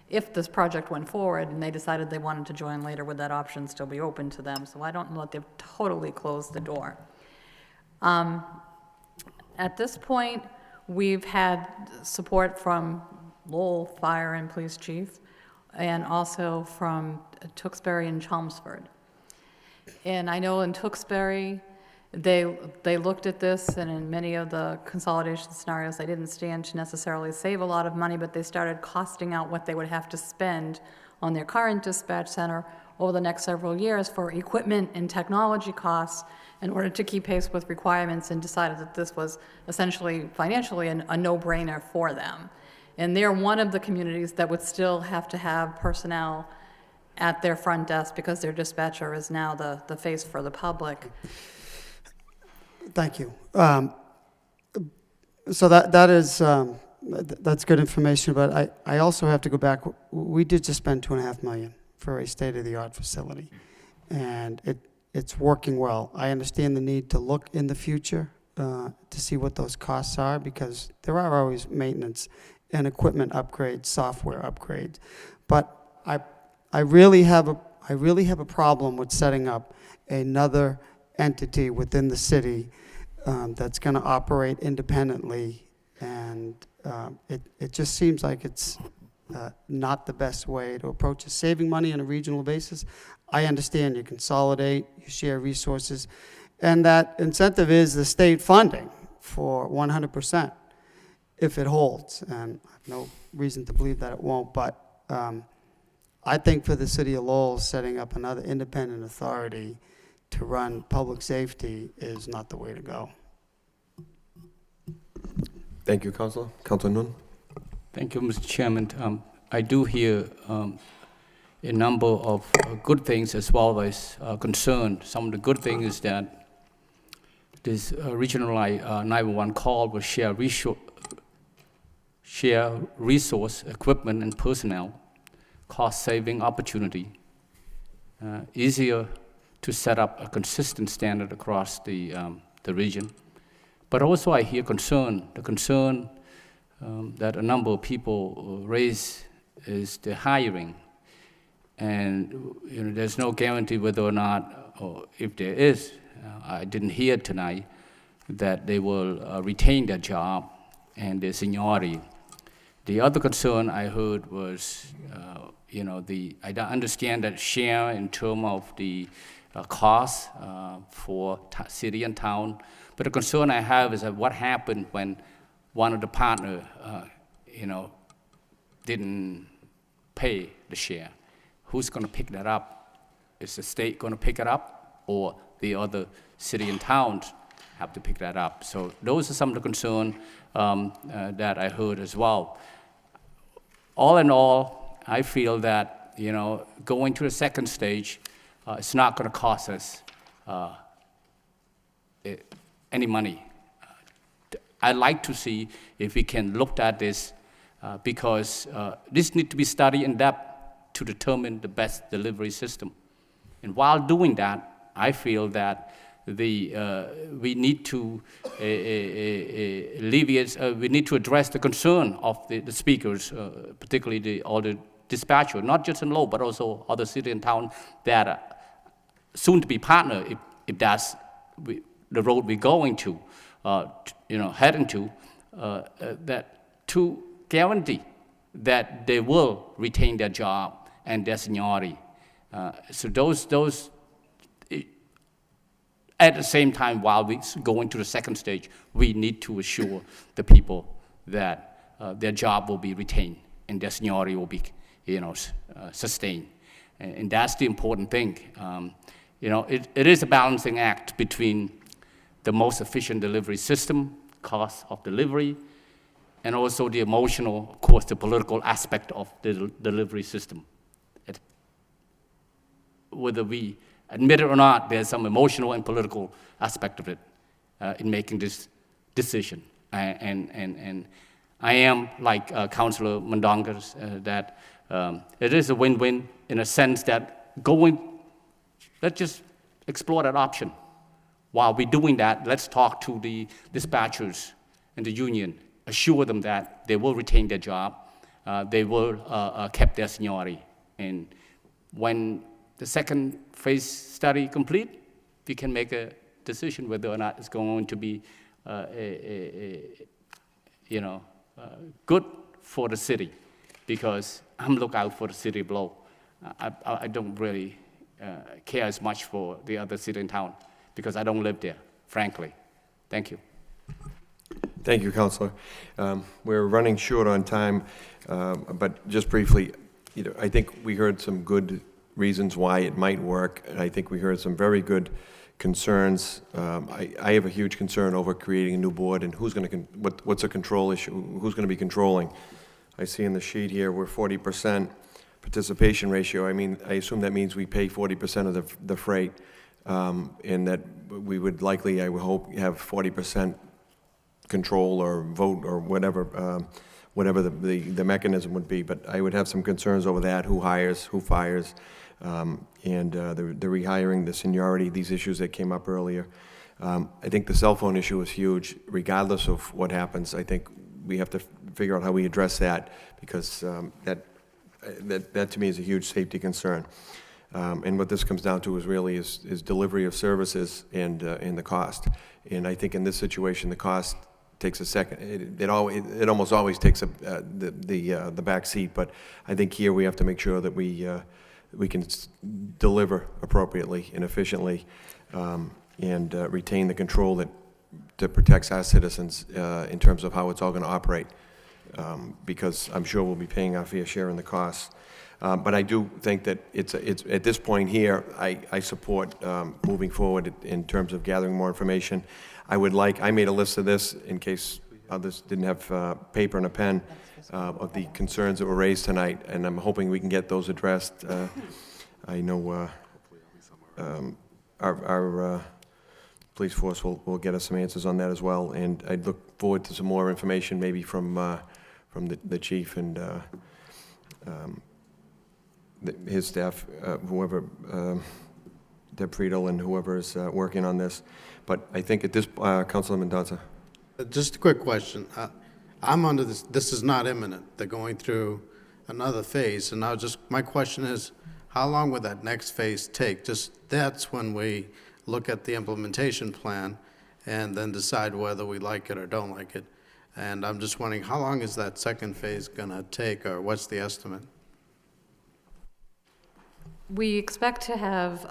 if this project went forward and they decided they wanted to join later, would that option still be open to them? So I don't know that they've totally closed the door. At this point, we've had support from Lowell Fire and Police Chief, and also from Tewksbury and Chelmsford. And I know in Tewksbury, they looked at this, and in many of the consolidation scenarios, they didn't stand to necessarily save a lot of money, but they started costing out what they would have to spend on their current dispatch center over the next several years for equipment and technology costs in order to keep pace with requirements, and decided that this was essentially financially a no-brainer for them. And they're one of the communities that would still have to have personnel at their front desk because their dispatcher is now the face for the public. Thank you. So that's good information, but I also have to go back. We did just spend $2.5 million for a state-of-the-art facility, and it's working well. I understand the need to look in the future to see what those costs are, because there are always maintenance and equipment upgrades, software upgrades. But I really have a problem with setting up another entity within the city that's going to operate independently, and it just seems like it's not the best way to approach it. Saving money on a regional basis, I understand you consolidate, you share resources, and that incentive is the state funding for 100% if it holds, and I have no reason to believe that it won't, but I think for the city of Lowell, setting up another independent authority to run public safety is not the way to go. Thank you, Councilor. Councilor Nguyen. Thank you, Mr. Chairman. I do hear a number of good things as well as concern. Some of the good things is that this regional 911 call will share resource, equipment, and personnel, cost-saving opportunity, easier to set up a consistent standard across the region. But also I hear the concern that a number of people raise is the hiring. And there's no guarantee whether or not, or if there is, I didn't hear tonight, that they will retain their job and their seniority. The other concern I heard was, I don't understand that share in terms of the cost for city and town. But the concern I have is that what happened when one of the partners, didn't pay the share. Who's going to pick that up? Is the state going to pick it up, or the other city and towns have to pick that up? So those are some of the concerns that I heard as well. All in all, I feel that going to the second stage, it's not going to cost us any money. I'd like to see if we can look at this because this needs to be studied in depth to determine the best delivery system. And while doing that, I feel that we need to we need to address the concern of the speakers, particularly all the dispatchers, not just in Lowell, but also other city and town that soon-to-be partner, if that's the road we're going to, heading to, that to guarantee that they will retain their job and their seniority. So those at the same time, while we go into the second stage, we need to assure the people that their job will be retained and their seniority will be, sustained. And that's the important thing. It is a balancing act between the most efficient delivery system, cost of delivery, and also the emotional, of course, the political aspect of the delivery system. Whether we admit it or not, there's some emotional and political aspect of it in making this decision. And I am like Councilor Mendonca's, that it is a win-win in a sense that let's just explore that option. While we're doing that, let's talk to the dispatchers and the union, assure them that they will retain their job, they will keep their seniority. And when the second phase study complete, we can make a decision whether or not it's going to be good for the city, because I'm looking out for the city of Lowell. I don't really care as much for the other city and town because I don't live there, frankly. Thank you. Thank you, Councilor. We're running short on time, but just briefly, I think we heard some good reasons why it might work, and I think we heard some very good concerns. I have a huge concern over creating a new board and who's going to, what's a control issue, who's going to be controlling. I see in the sheet here we're 40% participation ratio. I mean, I assume that means we pay 40% of the freight, and that we would likely, I would hope, have 40% control or vote or whatever, whatever the mechanism would be. But I would have some concerns over that, who hires, who fires, and the rehiring, the seniority, these issues that came up earlier. I think the cell phone issue is huge, regardless of what happens. I think we have to figure out how we address that, because that to me is a huge safety concern. And what this comes down to is really is delivery of services and the cost. And I think in this situation, the cost takes a second. It almost always takes the back seat. But I think here we have to make sure that we can deliver appropriately and efficiently, and retain the control that protects our citizens in terms of how it's all going to operate. Because I'm sure we'll be paying our fair share in the costs. But I do think that it's at this point here, I support moving forward in terms of gathering more information. I made a list of this in case others didn't have paper and a pen, of the concerns that were raised tonight, and I'm hoping we can get those addressed. I know our police force will get us some answers on that as well, and I look forward to some more information, maybe from the chief and his staff, whoever, Deb Friedel and whoever is working on this. But I think at this, Councilor Mendoza. Just a quick question. I'm under this is not imminent. They're going through another phase, and now just my question is, how long would that next phase take? That's when we look at the implementation plan and then decide whether we like it or don't like it. And I'm just wondering, how long is that second phase gonna take, or what's the estimate? We expect to have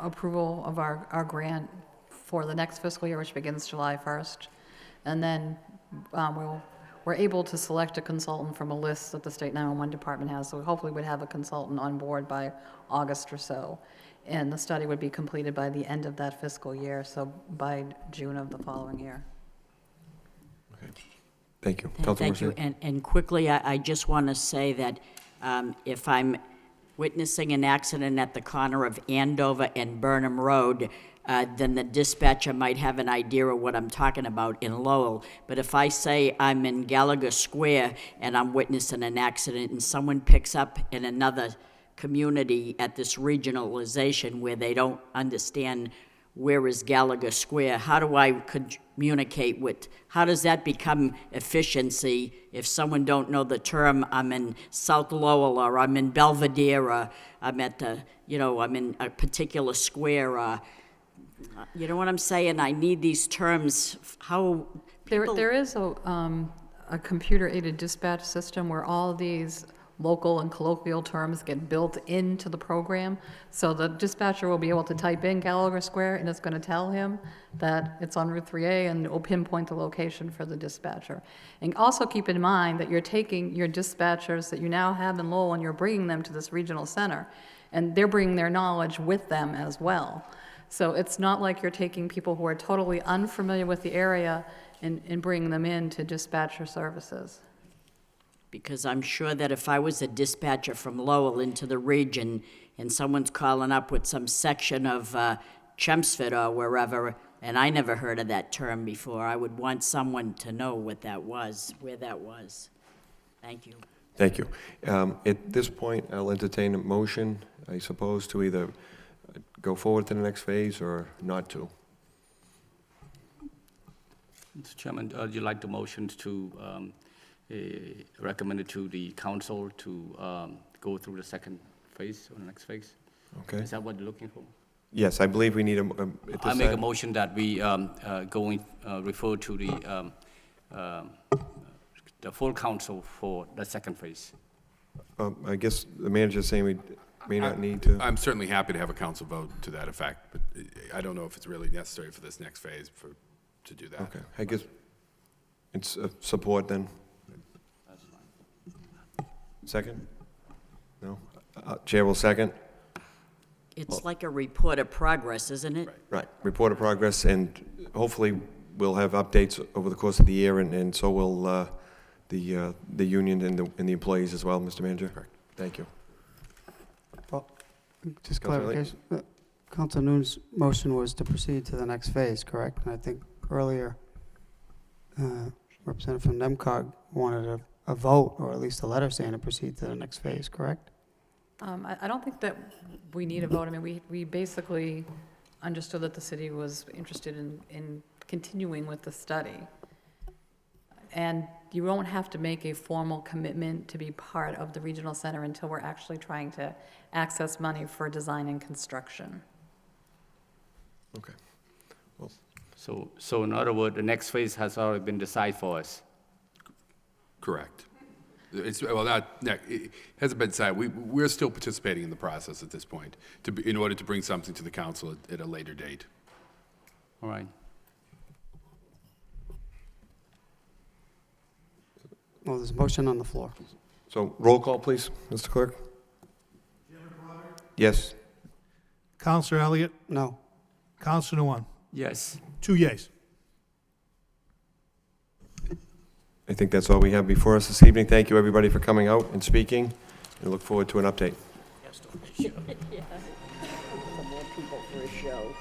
approval of our grant for the next fiscal year, which begins July 1st. And then we're able to select a consultant from a list that the State 911 Department has. So hopefully we'd have a consultant on board by August or so. And the study would be completed by the end of that fiscal year, so by June of the following year. Okay. Thank you. Thank you. And quickly, I just want to say that if I'm witnessing an accident at the corner of Andover and Burnham Road, then the dispatcher might have an idea of what I'm talking about in Lowell. But if I say I'm in Gallagher Square and I'm witnessing an accident and someone picks up in another community at this regionalization where they don't understand where is Gallagher Square, how do I communicate with? How does that become efficiency if someone don't know the term, I'm in South Lowell, or I'm in Belvedere, or I'm at the, I'm in a particular square, you know what I'm saying? I need these terms. How people... There is a computer-aided dispatch system where all these local and colloquial terms get built into the program. So the dispatcher will be able to type in Gallagher Square, and it's going to tell him that it's on Route 3A, and it will pinpoint the location for the dispatcher. And also keep in mind that you're taking your dispatchers that you now have in Lowell, and you're bringing them to this regional center, and they're bringing their knowledge with them as well. So it's not like you're taking people who are totally unfamiliar with the area and bringing them in to dispatcher services. Because I'm sure that if I was a dispatcher from Lowell into the region and someone's calling up with some section of Chelmsford or wherever, and I never heard of that term before, I would want someone to know what that was, where that was. Thank you. Thank you. At this point, I'll entertain a motion, I suppose, to either go forward to the next phase or not to. Mr. Chairman, would you like the motion to recommend it to the council to go through the second phase or the next phase? Okay. Is that what you're looking for? Yes, I believe we need I make a motion that we refer to the full council for the second phase. I guess the manager's saying we may not need to. I'm certainly happy to have a council vote to that effect, but I don't know if it's really necessary for this next phase to do that. Okay, I guess it's support then. Second? No? Chair will second. It's like a report of progress, isn't it? Right, report of progress, and hopefully we'll have updates over the course of the year, and so will the union and the employees as well, Mr. Manager. Correct. Thank you. Well, just Councilor Lee? clarification. Council Noon's motion was to proceed to the next phase, correct? And I think earlier, Representative from NEMCOG wanted a vote, or at least a letter saying to proceed to the next phase, correct? I don't think that we need a vote. I mean, we basically understood that the city was interested in continuing with the study. And you won't have to make a formal commitment to be part of the regional center until we're actually trying to access money for design and construction. Okay. Well, So in other words, the next phase has already been decided for us. Correct. It hasn't been decided. We're still participating in the process at this point in order to bring something to the council at a later date. All right. Well, there's a motion on the floor. so roll call, please, Mr. Clerk. Yes. Counselor Elliott, No. Counselor Nguyen. Yes. 2 yeas. I think that's all we have before us this evening. Thank you, everybody, for coming out and speaking, and look forward to an update. Some more people for a show.